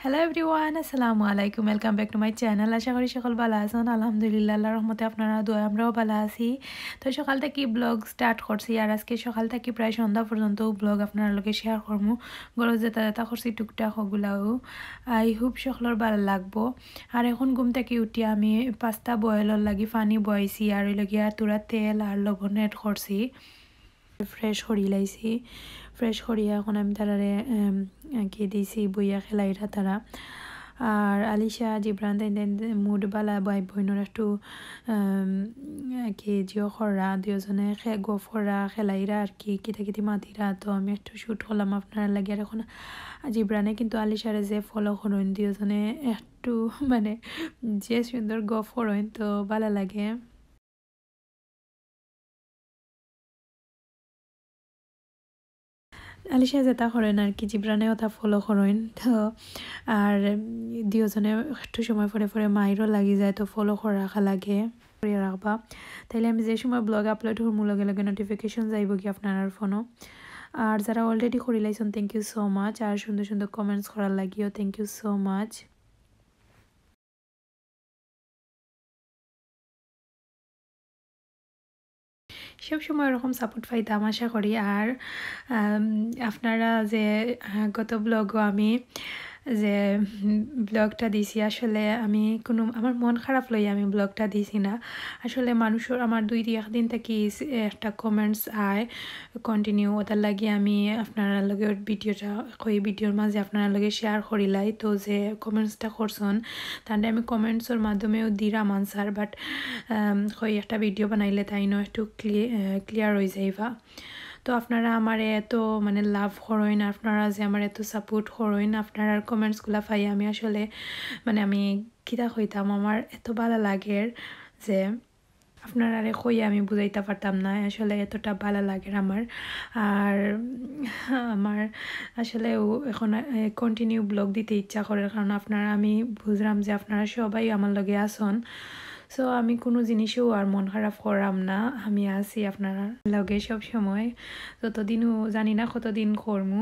Hello everyone, আসসালামু আলাইকুম। Welcome back to my channel. আশা করি সকল ভালো আছেন। আলহামদুলিল্লাহ, আল্লাহর রহমতে আপনারা দোয়া আমরাও ভালো আছি। তো সকাল থেকে ব্লগ স্টার্ট করছি, আর আজকে সকাল থেকে প্রায় সন্ধ্যা পর্যন্ত ব্লগ আপনার লগে শেয়ার করবো। গরজ যেটা যেটা করছি টুকটাক ওগুলাও আই হোপ সকলের ভালো লাগবো। আর এখন ঘুম থেকে উঠি আমি পাস্তা বয়েলর লাগি পানি বয়াইছি, আর ওই লগিয়া তুরা তেল আর লবণ এড করছি। ফ্রেশ করি লাইছি, ফ্রেশ করিয়া এখন আমি তারারে কি দিয়েছি বইয়া খেলাইরা তারা। আর Alisha Jibran mood Bala by বইনের একটু কি জিও খরা দুজনে গফ করা খেলাইরা আর কি কিতা কিতি মাতিরা। তো আমি একটু শ্যুট করলাম আপনারা লাগে। আর এখন জিব্রানে কিন্তু আলিশারে যে ফলো করেন দুজনে একটু মানে যে সুন্দর গফ করেন, তো ভালো লাগে। আলিশা যেটা করেন আর কি জিব্রানেও তা ফলো করেন। তো আর দুজনে একটু সময় পরে পরে মাইরও লাগি যায়, তো ফলো করে রাখা লাগে, করে রাখবা। তাইলে আমি যে সময় ব্লগ আপলোড করবো লগে লগে নোটিফিকেশন যাইব কি আপনার ফোনও। আর যারা অলরেডি করে লাইছেন থ্যাংক ইউ সো মাচ, আর সুন্দর সুন্দর কমেন্টস করার লাগিও থ্যাংক ইউ সো মাচ। সব সময় এরকম সাপোর্ট পাইতাম আশা করি। আর আপনারা যে গত ব্লগও আমি যে ব্লগটা দিছি, আসলে আমি কোনো আমার মন খারাপ লই আমি ব্লগটা দিছি না। আসলে মানুষের আমার দুই একদিন থেকে একটা কমেন্টস আয় কন্টিনিউ, ওটার লাগে আমি আপনারা লগে ভিডিওটা কই ভিডিওর মাঝে আপনারা লগে শেয়ার করিলাই। তো যে কমেন্টসটা করছেন তাহলে আমি কমেন্টসের মাধ্যমেও দিলাম আনসার, বাট কই একটা ভিডিও বানাইলে তাই নয় একটু ক্লিয়ার হয়ে যাইবা। তো আপনারা আমার এত মানে লাভ করেন, আপনারা যে আমার এত সাপোর্ট করেন, আপনার কমেন্টসগুলা পাই আমি আসলে মানে আমি কিতা কইতাম আমার এত ভালো লাগে যে আপনারা কই আমি বুঝাইতে পারতাম না, আসলে এতটা ভালো লাগে আমার। আর আমার আসলে এখন কন্টিনিউ ব্লগ দিতে ইচ্ছা করে, কারণ আপনারা আমি বুঝলাম যে আপনারা সবাই আমার লগে আসন। সো আমি কোনো জিনিসও আর মন খারাপ করাম না, আমি আছি আপনারা লগে সব সময়। যতদিনও জানি না কতদিন করমু,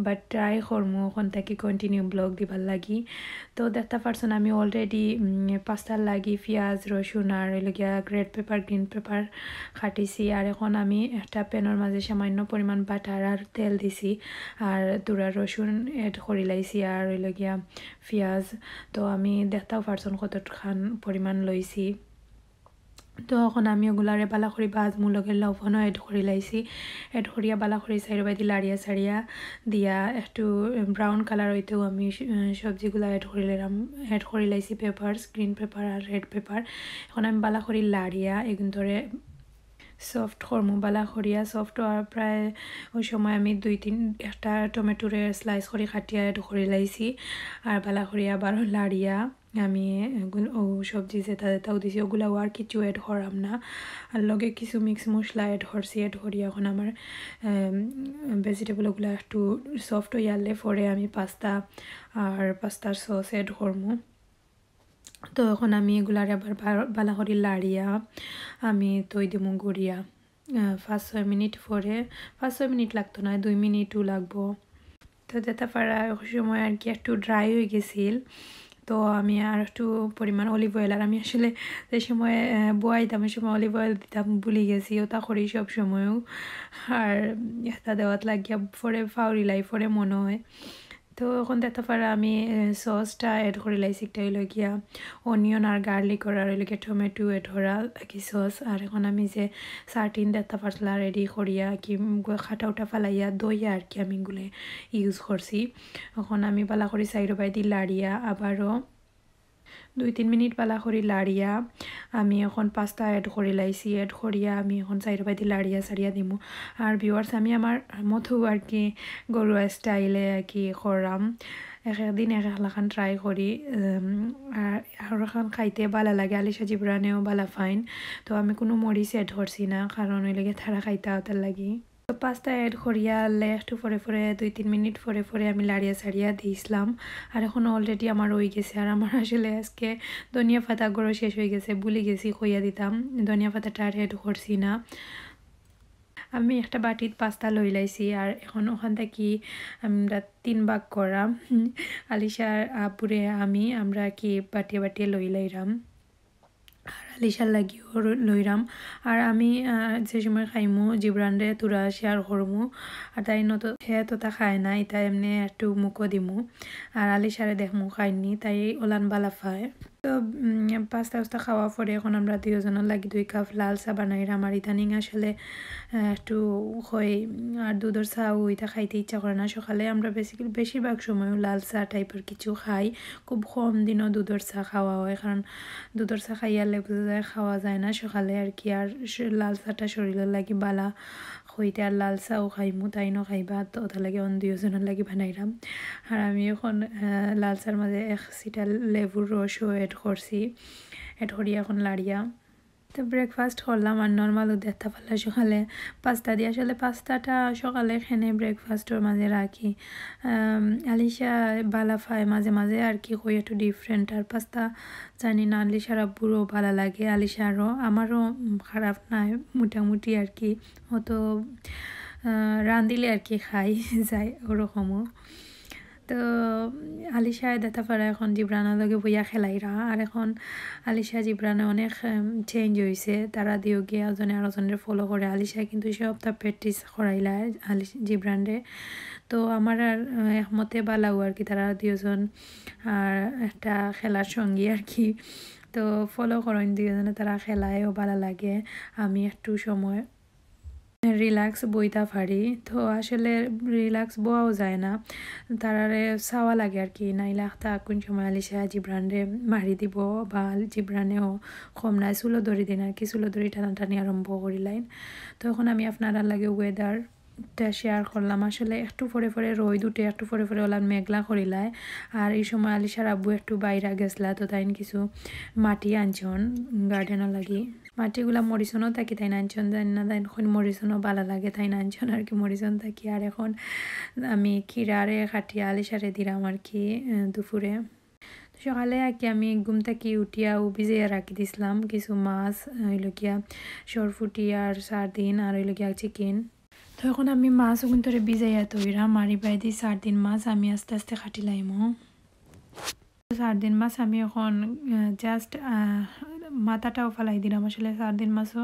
বাট ট্রাই করমু ওখান থেকে কন্টিনিউ ব্লগ দিবার লাগি। তো দেখতে পারছেন আমি অলরেডি পাস্তার লাগি পেঁয়াজ রসুন আর এলাকা রেড পেপার গ্রিন পেপার কাটিছি। আর এখন আমি একটা প্যানের মাঝে সামান্য পরিমাণ বাটার আর তেল দিছি, আর দুরা রসুন এড করে লাইছি আর এলাকা পেঁয়াজ। তো আমি দেখতেও পারছেন কতখান পরিমাণ লইছি। তো এখন আমি ওগুলারে বালা করে বাজমু, লগে লবণও এড করে লাইছি, এড করিয়া বালা করে সাইড বাইদি লাড়িয়া সাড়িয়া দিয়া একটু ব্রাউন কালার হইতেও আমি সবজিগুলো এড করে লাইছি পেপারস গ্রিন পেপার আর রেড পেপার। এখন আমি বালা করে লাড়িয়া এগুন ধরে সফট করমু, বালা করিয়া সফট হওয়ার প্রায় ওই সময় আমি একটা টমেটোরে স্লাইস করে কাটিয়া এড করে লাইছি। আর বালা করিয়া আবার লাড়িয়া আমি ও সবজি যেটা যেটাও দিছি ওগুলাও আর কিছু এড করাম না। আর লগে কিছু মিক্স মশলা এড করছি, এড করি এখন আমার ভেজিটেবলগুলো একটু সফট হয়ে আনলে পরে আমি পাস্তা আর পাস্তার সস এড করবো। তো এখন আমি এগুলার আবার বালা করে লাড়িয়া আমি তৈ দিমু গড়িয়া 5-6 মিনিট পরে, 5-6 মিনিট লাগতো না, 2 মিনিটও লাগবো। তো যেতে পারা সময় আর কি একটু ড্রাই হয়ে গেছিল, তো আমি আর একটু পরিমাণ অলিভ অয়েল, আর আমি আসলে যে সময় বয়াইতাম ওই সময় অলিভ অয়েল দিতাম ভুলে গেছি, ওটা করি সব সময়ও। আর এটা দেওয়াত লাগিয়া পরে ফাউরিলাই পরে মনে হয়। তো এখন দেখতে পারা আমি সসটা এড করে লাইছি, একটা হইল গিয়া অনিয়ন আর গার্লিক আর হইল গিয়া টমেটো এড করা কি সস। আর এখন আমি যে সার্টিন দেখতে পারছিলাম রেডি করিয়া কি খাটা উঠা ফেলাইয়া দইয়া আর কি আমি এগুলো ইউজ করছি। এখন আমি বালা করি সাইডো বাইদি লাড়িয়া আবারও 2-3 মিনিট বালা করি লাড়িয়া আমি এখন পাস্তা এড করে লাইছি, এড করিয়া আমি এখন সাইড বাইদি লাড়িয়া সারিয়া দিমু। আর ভিউয়ার্স আমি আমার মতো আর কি ঘরোয়া স্টাইলে আর কি করাম, একদিন এক একলাখান ট্রাই করি। আর এখন খাইতে ভালো লাগে, আলিশা জিব্রানেও ভালো ফাইন। তো আমি কোনো মরিচ এড করছি না, কারণ ওই লাগে তারা খাইতে ওটার লাগি। তো পাস্তা এড করিয়া একটু পরে পরে 2-3 মিনিট পরে পরে আমি লাড়িয়া সারিয়া দিয়েছিলাম। আর এখন অলরেডি আমার হয়ে গেছে। আর আমার আসলে আজকে ধনিয়া পাতা গড়ো শেষ হয়ে গেছে, ভুলে গেছি কইয়া দিতাম, ধনিয়া পাতাটা আর এড করছি না। আমি একটা বাটিত পাস্তা লই লাইছি আর এখন ওখান থেকে আমরা 3 ভাগ করাম আলিশার আপুরে আমরা কি বাটিয়ে বাটিয়ে লই লাইরাম আর আলিশার লাগিও লইরাম আর আমি যে সময় খাইমু জিব্রানরে তুরা শেয়ার করমু আর তাই নত সে তোতা খায় না তাই এমনি একটু মুখও দিমু আর আলিশারে দেখমু খাইনি তাই ওলান বালা ফায় তো পাস্তা খাওয়া পরে এখন আমরা দুজনের লাগি 2 কাপ লাল চা বানাইরাম আর ইদানিং আসলে একটু হয় আর দুধের চা ওইটা খাইতে ইচ্ছা করে না সকালে আমরা বেশিরভাগ সময় লাল চা টাইপের কিছু খাই খুব কম দিনও দুধের চা খাওয়া হয় কারণ দুধের চা খাইয়ালে বোঝা যায় খাওয়া যায় না সকালে আর কি আর লাল চাটা শরীরের লাগি বালা হইতে আর লাল চাও খাইমু তাই ন খাইবা তো ওটা লাগে অন দুজনের লাগি বানাইলাম আর আমি এখন লাল চার মাঝে 1 সিটা লেবুর রসও এড করছি এড করি এখন লাড়িয়া তো ব্রেকফাস্ট করলাম আর নর্মাল দেখতে পারলে সকালে পাস্তা দিয়ে আসলে পাস্তাটা সকালে খেনে ব্রেকফাস্টের মাঝে রাখি আলিশা বালা ফায় মাঝে মাঝে আর কি কই একটু ডিফারেন্ট আর পাস্তা জানি না আলিশার আব্বুরও ভালো লাগে আলিশারও আমারও খারাপ নাই মোটামুটি আর কি অত রাঁধিলে আর কি খাই যায় ওরকমও তো আলিশা দেখা পারে এখন জিব্রানের লগে বইয়া খেলাইরা আর এখন আলিশা জিব্রানে অনেক চেঞ্জ হয়েছে তারা দিও গিয়ে ওজনে আর ওজনের ফলো করে আলিশা কিন্তু সবটা প্র্যাকটিস করাইলা জিব্রানরে তো আমার আর একমতে বালাও আর কি তারা দুজন আর একটা খেলার সঙ্গী আর কি তো ফলো করেন দুজনে তারা খেলায়ও ভালো লাগে আমি একটু সময় রিল্যাক্স বইতা পারি তো আসলে রিল্যাক্স বওয়াও যায় না তারারে চাওয়া লাগে আর কি নাইলে তা কোন সময় আলিশা জিব্রানরে মারি দিব বা জিব্রানেও কম নাই চুলো ধরি দিন আর কি চুলো ধরি টানাটানি আরম্ভ করিলাইন তো এখন আমি আপনারা লাগে ওয়েদারটা শেয়ার করলাম আসলে একটু পরে পরে রোদ উঠে একটু পরে পরে ওলান মেঘলা করিলায় আর এই সময় আলিশার আব্বু একটু বাইরে গেছলা তো তাই কিছু মাটি আনছন গার্ডেনও লাগি মাটিগুলা মরিচনও থাকি তাই আনছন জানি না তাই এখন মরিচনও ভালো লাগে তাই আনছন আর কি মরিচন থাকি আর এখন আমি খিরারে কাটিয়া আলিশারে দিলাম আর কি দুপুরে সকালে আর কি আমি ঘুম থেকে উঠিয়া ভিজিয়ে রাখি দিছিলাম কিছু মাছ হইলগিয়া সরফুটি আর সার্দিন আর হইলগিয়া চিকেন তো এখন আমি মাছ কিন্তু ভিজাইয়া তৈরা মারি বাই দিই সার্দিন মাছ আমি আস্তে আস্তে কাটি লাইমো সার্দিন মাছ আমি এখন জাস্ট মাথাটাও ফালাই দিলাম আসলে সার্দিন মাছও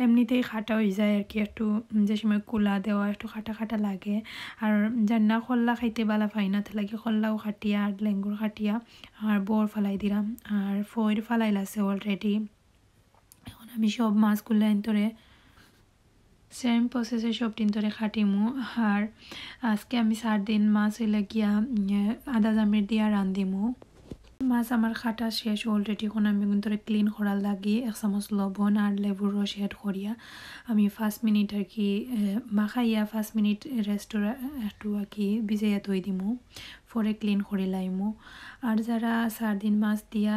এমনিতেই খাটা হয়ে যায় আর কি একটু যে সময় কুলা দেওয়া একটু খাটা খাটা লাগে আর জান্না খল্লা খাইতে বালা পাই না লাগে খল্লাও খাটিয়া আর লেঙ্গুর খাটিয়া আর বোর ফালাই দিলাম আর ফয়ের ফালাইলাছে অলরেডি এখন আমি সব মাছগুলো এন্তরে সেম প্রসেসে সব দিন ধরে খাটিমু আর আজকে আমি সার্দিন মাছ হইলে গিয়া আদা জামির দিয়া রান্ধিমু মাছ আমার খাটা শেষ অলরেডি এখন আমি কিন্তু ক্লিন করার লাগি 1 চামচ লবণ আর লেবুর রস এড করিয়া আমি 5 মিনিট আর কি মাখাইয়া 5 মিনিট রেস্টুরেন্ট একটু আর কি ভিজাইয়া থই দিমু পরে ক্লিন করে লাইমু আর যারা সার্দিন মাছ দিয়া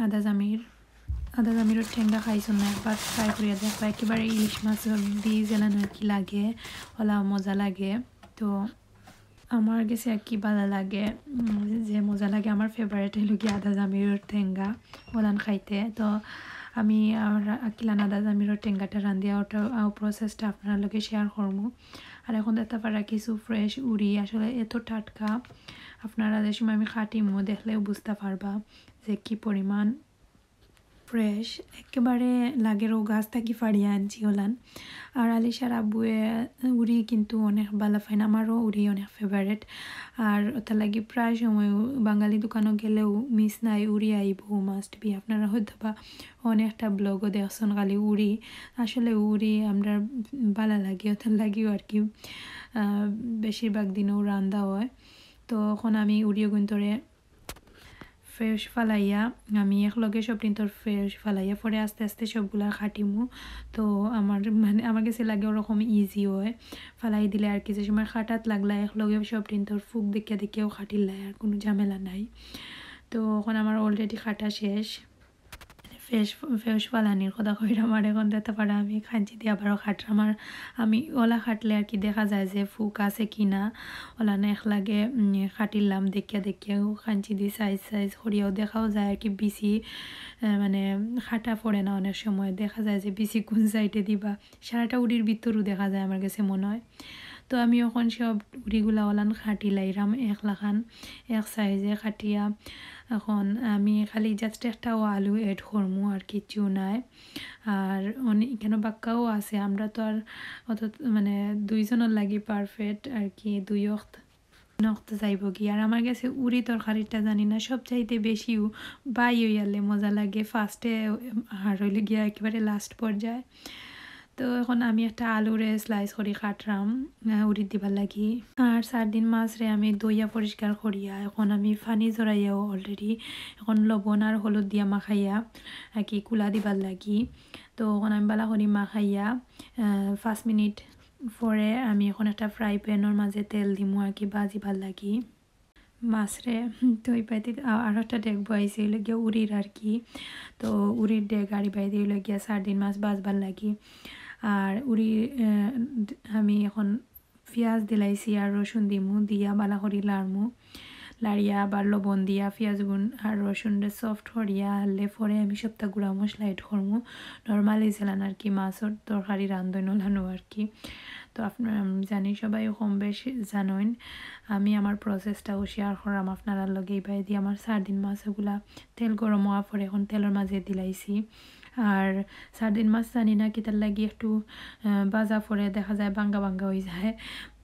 আদা জামিরের ঠেঙ্গা খাইছো না একবার ট্রাই করিয়া দেখবা একেবারে ইলিশ মাছ দিয়ে জেলান আর কি লাগে ওলা মজা লাগে তো আমার কাছে আর কি ভালো লাগে যে মজা লাগে আমার ফেভারিট হলো কি আদা জামিরের ঠেঙ্গা ওলান খাইতে তো আমি আকিলান আদা জামিরের ঠেঙ্গাটা রান্ধিয়া ওটা প্রসেসটা আপনার লগে শেয়ার করবো আর এখন দেখতে পারা কিছু ফ্রেশ উড়ি আসলে এত টাটকা আপনারা যে সময় আমি খাটিমো দেখলেও বুঝতে পারবা যে কি পরিমাণ ফ্রেশ একেবারে লাগেরও গাছ থাকি ফাড়িয়া আনছি ওলান আর আলিশার আব্বুয়ে উড়ি কিন্তু অনেক ভালো ফাইন আমারও উড়ি অনেক ফেভারিট আর ওটা লাগি প্রায় সময় বাঙালি দোকানও গেলেও মিস নাই উড়ি আইব মাস্ট বি আপনারা হয়তো বা অনেকটা ব্লগও দেখছেন খালি উড়ি আসলে উড়ি আমরা ভালো লাগে ওটার লাগিও আর কি বেশিরভাগ দিনও রান্দা হয় তো এখন আমি উড়িও গুন্তরে ফ্রেশ ফালাইয়া আমি একলগে সব দিন তোর ফ্রেশ ফালাইয়া পরে আস্তে আস্তে সবগুলা খাটিমু তো আমার কাছে লাগে ওরকম ইজি হয় ফালাই দিলে আর কি যে সময় খাটাত লাগলা একলগে সব দিন তোর ফুক দেখেও খাটিলাই আর কোনো ঝামেলা নাই তো এখন আমার অলরেডি খাটা শেষ ফেস ফালানির কথা কইরা আমার এখন দিতে পারে আমি খাঞ্চি দিয়ে আবারও খাটলাম আর আমি ওলা খাটলে আর কি দেখা যায় যে ফুক আছে কি না ওলা না এক লাগে খাটিলাম দেখিয়াও খাঞ্চি দিয়ে সাইজ করিয়াও দেখাও যায় আর কি বিসি মানে খাটা পড়ে না অনেক সময় দেখা যায় যে বিসি কোন সাইডে দিবা সারাটা উড়ির ভিতরও দেখা যায় আমার কাছে মনে হয়। তো আমি এখন সব উড়িগুলা ওলান খাটি লাইরাম একলাখান এক সাইজে খাটিয়া এখন আমি খালি জাস্ট একটাও আলু এড করমু আর কিছু নাই। আর অনেক কেন বাক্কাও আছে আমরা তো আর অত মানে দুইজনের লাগি পারফেক্ট আর কি দুই নক্ত যাইব কি। আর আমার কাছে উড়ি তরকারিটা জানি না সব চাইতে বেশিও বাই হইয়ালে মজা লাগে ফার্স্টে আর হইলে গিয়া একেবারে লাস্ট পর্যায়ে। তো এখন আমি একটা আলুরে স্লাইস করে কাটলাম উড়ি দিবার লাগি। আর 4 দিন মাছরে আমি দইয়া পরিষ্কার করিয়া এখন আমি পানি জড়াইয়াও অলরেডি এখন লবণ আর হলুদ দিয়া মাখাইয়া আর কি কুলা দিবার লাগি। তো এখন আমি বালা করি মাখাইয়া 5 মিনিট পরে আমি এখন একটা ফ্রাই প্যানের মাঝে তেল দিমু আর কি বাজিবার লাগি মাছরে। তো এই পাইতে আর একটা ডেক বয়াইছে গিয়া উড়ির আর কি। তো উড়ির ডেক আড়ি বাইতে গিয়া 4 দিন মাছ বাজবার লাগি। আর উড়ি আমি এখন পেঁয়াজ দিলাইছি আর রসুন দিমু দিয়া বালা করি লাড়মু লাড়িয়া আবার লবণ দিয়া পেঁয়াজ গুণ আর রসুনটা সফট করিয়া আনলে পরে আমি সপ্তাহ গুঁড়া মশলা এড করমু নর্মালি ছিলাম আর কি মাছের তরকারি রান্ধন ওলানো আর কি। তো আপনার জানি সবাই কম বেশি জানেন আমি আমার প্রসেসটাও শেয়ার করাম আপনারা লগে এইবাই দিয়ে আমার 4 দিন মাছ ওগুলা তেল গরম হওয়ার পরে এখন তেলের মাঝে দিলাইছি। আর 4 দিন মাছ জানি না কি তার লাগি একটু বাজা পরে দেখা যায় বাঙ্গা হয়ে যায়।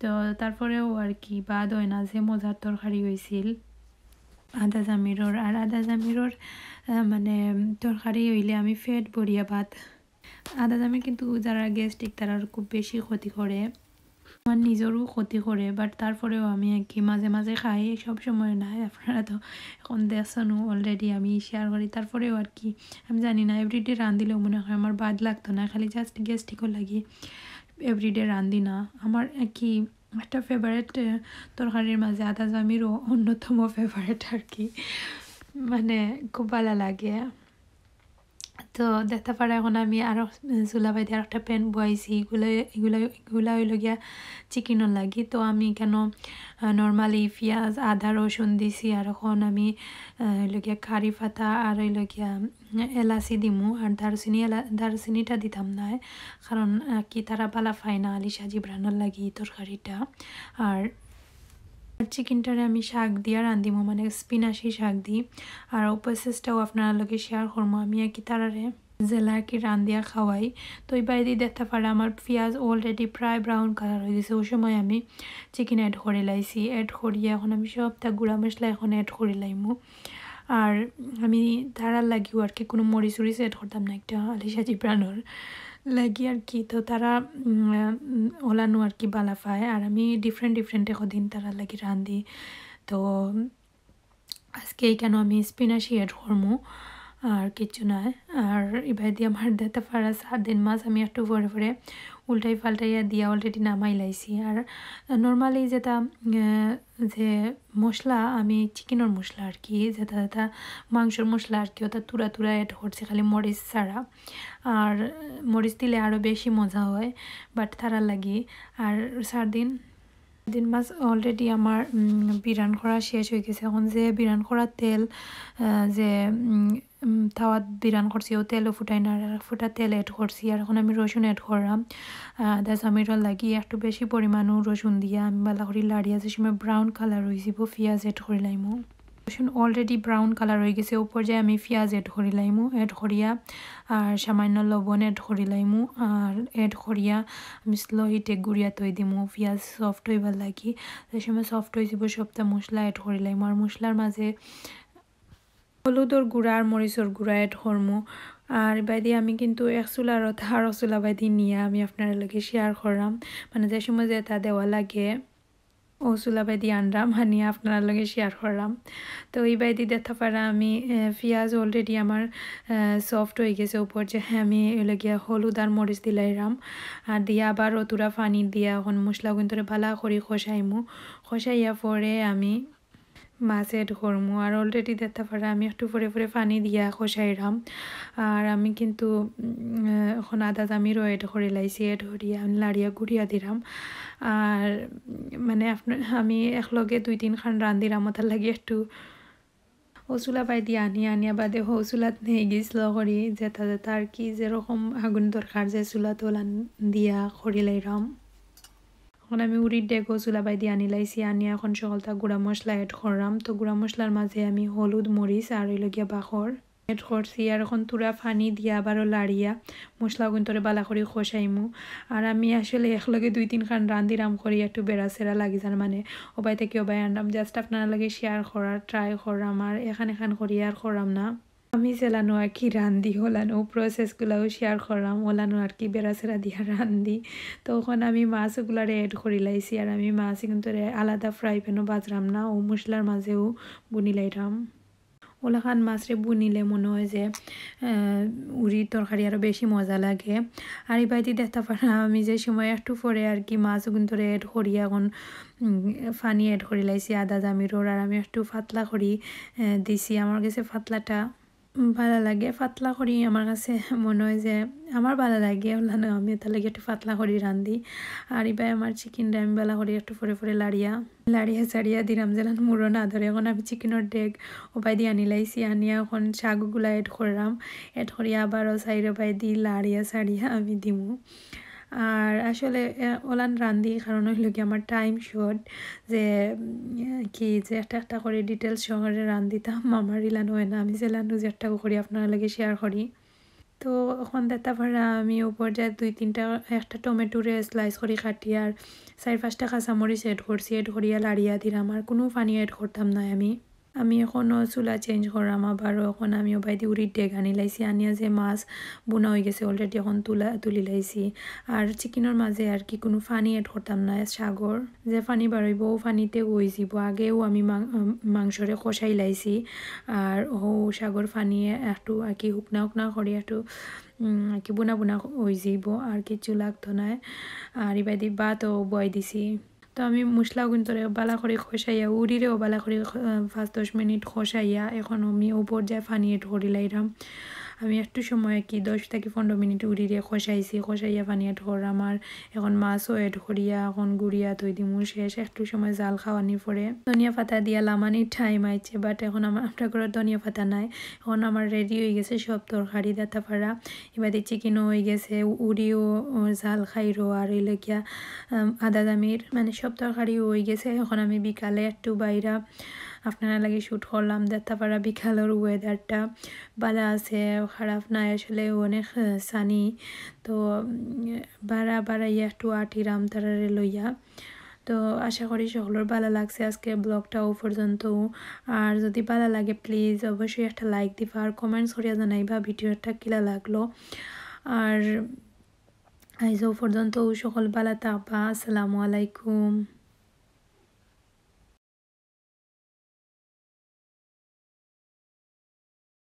তো তারপরেও আর কি বাদ হয় না যে মজার তরকারি হয়েছিল আদা জামিরর। আর আদা জামিরর মানে তরকারি হইলে আমি ফেট ভরিয়া ভাত। আদা জামির কিন্তু যারা গ্যাস্ট্রিক তারা খুব বেশি ক্ষতি করে আমার নিজেরও ক্ষতি করে বাট তারপরেও আমি আর কি মাঝে মাঝে খাই সব সময় না। আপনারা তো এখন দেখছেন অলরেডি আমি শেয়ার করি তারপরেও আর কি আমি জানি না এভরিডে রান্ধিলেও মনে হয় আমার বাদ লাগতো না খালি জাস্ট গ্যাস্ট্রিকও লাগি এভরিডে রান্ধি না। আমার কি একটা ফেভারিট তরকারির মাঝে আদা জামিরও অন্যতম ফেভারিট আর কি মানে খুব ভালো লাগে। তো দেখতে পারে এখন আমি আরও চুলা বাইতে আর একটা প্যান বয়াইছি এগুলা হইল গিয়া চিকেনের লাগি। তো আমি কেন নর্মালি পেঁয়াজ আদা রসুন দিছি আর এখন আমি হইল গিয়া কারি পাতা আর হইল গিয়া এলাচি দিমু আর দারচিনিটা দিতাম না কারণ কি তারা বালা পায় না আলিশা জিব্রানোর লাগি তরকারিটা। আর চিকেনটারে আমি শাক দিয়া রান্ধিমু মানে স্পিনাশি শাক দিই। আর প্রসেসটাও আপনার লগে শেয়ার করবো আমি আর কি তারারে জেলা আর কি রান্ধিয়া খাওয়াই। তো এই বাইরে দেখতে পারে আমার পেঁয়াজ অলরেডি প্রায় ব্রাউন কালার হয়ে গেছে ওই সময় আমি চিকেন অ্যাড করে লাইছি অ্যাড করিয়া এখন আমি সবটা গুঁড়া মশলা এখন অ্যাড করে লাইমু। আর আমি তারার লাগিও আর কি কোনো মরিচ উরিচ অ্যাড করতাম না একটা আলিশা জিব্রানোর লাগি আর কি। তো তারা ওলানো আর কি বালা পায় আর আমি ডিফারেন্ট দিন তারা লাগি রান্ধি। তো আজকে কেন আমি স্পিনাশি অ্যাড করবো আর কিছু নয়। আর এবার দিয়ে আমার দিতে পারা 7 দিন মাছ আমি একটু পরে উল্টাই পাল্টাইয়া দিয়া অলরেডি নামাই লাইছি। আর নর্মালি যেটা যে মশলা আমি চিকেনের মশলা আর কি যেটা মাংসের মশলা আর কি ওটা তুরা অ্যাড করছে খালি মরিচ ছাড়া। আর মরিচ দিলে আরও বেশি মজা হয় বাট তারা লাগি। আর 4 দিন মাছ অলরেডি আমার বিরান করা শেষ হয়ে গেছে। এখন যে বিরান করার তেল যে তাওয়াত বিরান করছি ও তেলও ফুটাই না ফুটা তেল অ্যাড করছি। আর এখন আমি রসুন অ্যাড করলাম আদা জামিরও লাগি একটু বেশি পরিমাণও রসুন দিয়া আমি বালা করি লাড়িয়া যে সময় ব্রাউন কালার হয়ে যাব পেঁয়াজ অ্যাড করে লাইমু। রসুন অলরেডি ব্রাউন কালার হয়ে গেছে ও পর্যায়ে আমি পেঁয়াজ অ্যাড করে লাইমু অ্যাড করিয়া আর সামান্য লবণ অ্যাড করে লাইমু আর অ্যাড করিয়া আমি স্লো হিটে গুড়িয়া তৈ দিমু পেঁয়াজ সফট হইবার লাগি। সেই সময় সফট হয়ে যাব সবটা মশলা অ্যাড করে লাইমু। আর মশলার মাঝে হলুদর গুঁড়া আর মরিচর গুঁড়া অ্যাড করমু। আর বাইদি আমি কিন্তু এক চুলার আর চুলা বাইদি নিয়ে আমি আপনার লগে শেয়ার করলাম মানে যে সময় যে তা দেওয়া লাগে ও চুলা বাইদি আনলাম আনিয়ে আপনার লগে শেয়ার করলাম। তো এই বাইদি দেখতে পারা আমি পেঁয়াজ অলরেডি আমার সফট হয়ে গেছে উপর যে আমি লগিয়া হলুদ আর মরিচ দিলাইরাম আর দিয়া আবার অতুরা পানি দিয়া এখন মশলা কিন্তু ভালো করে খসাইমু খসাইয়া পরে আমি মাছ এড করমু। আর অলরেডি দেখতে পারা আমি একটু পরে পরে পানি দিয়া কষাইরাম। আর আমি কিন্তু এখন আদা জামিরও এড করে লাইছি, এড করিয়া লাড়িয়া গুড়িয়া দিলাম। আর মানে আপনার আমি একলগে 2-3 খান রান্ধিরাম, তার লাগে একটু ওচুলা পাই দিয়ে আনিয়া বাদে চুলাত নিয়ে গেছিল করি যেটা যেটা আর কি যেরকম আগুন দরকার যে চুলা তোলান দিয়া খড়ি লাইরাম। এখন আমি উড়ির ডেগো চুলা বাই দিয়ে আনি লাইছি, আনিয়া এখন সকলটা গুঁড়া মশলা এড করলাম। তো গুঁড়া মশলার মাঝে আমি হলুদ মরিচ আর ওইলগিয়া বাখর এড করছি। আর এখন তুরা পানি দিয়া আবারও লাড়িয়া মশলা গুন্তরে বালা করে খসাইমু। আর আমি আসলে একলগে 2-3 খান রান্ধিরাম করি একটু বেড়া সেরা লাগি যার মানে ওবাই থেকে ওবাই আনলাম, জাস্ট আপনার লাগে শেয়ার করার ট্রাই করাম। আর এখান করি আর করাম না, আমি যেলানো আর কি রান্ধি ওলানো প্রসেসগুলাও শেয়ার করলাম, ওলানো আর কি বেড়াচেরা দিয়া রান্ধি। তখন আমি মাছগুলারে এড করি লাইছি। আর আমি মাছ কিন্তু আলাদা ফ্রাই প্যানও বাজরাম না, ও মশলার মাঝেও বুনি লাইরাম। ওলাখান মাছরে বুনিলে মনে হয় যে উড়ির তরকারি আরও বেশি মজা লাগে। আর এই বাইতে দেখতে পারা আমি যে সময় একটু পরে আর কি মাছ কিন্তু এড করি এখন পানি এড করে লাইছি আদা জামিরোর। আর আমি একটু পাতলা করি দিছি, আমার কাছে পাতলাটা ভালো লাগে। পাতলা করি আমার কাছে মনে হয় যে আমার ভালো লাগে, ওলানো আমি তার লাগে একটু পাতলা করি রান্ধি। আর এবার আমার চিকেনটা আমি বেলা করি একটু পরে লাড়িয়া চাড়িয়া দিলাম যেন মুড়ো না ধরে। এখন আমি চিকেনের ডেগ ওপাই দিয়ে আনি লাইছি, আনিয়া এখন শাকগুলা এড করলাম, এড করিয়া আবারও সাইডে পাই দি লাড়িয়া চাড়িয়া আমি দিমু। আর আসলে ওলান রান্ধি কারণ হইল কি আমার টাইম শর্ট, যে কি যে একটা করে ডিটেলস সহকারে রান্ধিতাম আমার ইলান হয় না, আমি যেলানো যে একটা করি আপনার লাগে শেয়ার করি। তো এখন দেখতে পারা আমি উপর যা 2-3টা একটা টমেটোরে স্লাইস করে কাটি আর 4-5টা কাঁচামরিচ এড করছি, এড করিয়া লাড়িয়া দিলাম। আর কোনো পানি এড করতাম না আমি এখনও চুলা চেঞ্জ করলাম আবারও। এখন আমি ওবাই দিয়ে উড়ির ডেগ আনি লাইছি, আনিয়া যে মাছ বোনা হয়ে গেছে অলরেডি এখন তুলি লাইছি। আর চিকেনের মাঝে আর কি কোনো পানি এড করতাম না, সাগর যে পানি বাড়ইব ও পানিতে হয়ে যাব। আগেও আমি মাংসরে কষাই লাইছি আর সাগর পানি একটু আর কি হুকনা করে একটু আর কি বোনা হয়ে যাব, আর কিছু লাগতো না। আর এবার দিয়ে ভাতও বয় দিছি। তো আমি মশলা কিন্তু বালা করে খসাইয়া উড়িরেও বালা করে 5-10 মিনিট খসাইয়া এখন আমি উপর যায় পানি এড করি লাইরাম। আমি একটু সময় কি 10-15 মিনিট উড়িরে খসাইয়া পানি এড করলাম। আর এখন মাছও এড করিয়া এখন গুড়িয়া থই দিমু শেষ। একটু সময় জাল খাওয়ানি পরে ধনিয়া পাতা দিয়া লামানির টাইম আইছে, বাট এখন আপনার ঘরে ধনিয়া পাতা নাই। এখন আমার রেডি হয়ে গেছে সব তরকারি দাতা পাড়া, এবারে চিকেনও হয়ে গেছে, উড়িও জাল খাইরো আর এই লেগিয়া আদা দামির মানে সব তরকারি হয়ে গেছে। এখন আমি বিকালে একটু বাইরা আপনারা লাগে শ্যুট করলাম, দেখতে পারা বিকালের ওয়েদারটা ভালো আছে, খারাপ নাই আসলে অনেক সানি। তো বাড়াইয়া একটু আটিরাম তারারে লইয়া। তো আশা করি সকলের ভালো লাগছে আজকে ব্লগটাও পর্যন্ত। আর যদি ভালো লাগে প্লিজ অবশ্যই একটা লাইক দিবা আর কমেন্টস করিয়া জানাইবা ভিডিওটা কিলা লাগলো। আর আইজও পর্যন্ত সকল ভালো থাকবা। আসসালামু আলাইকুম।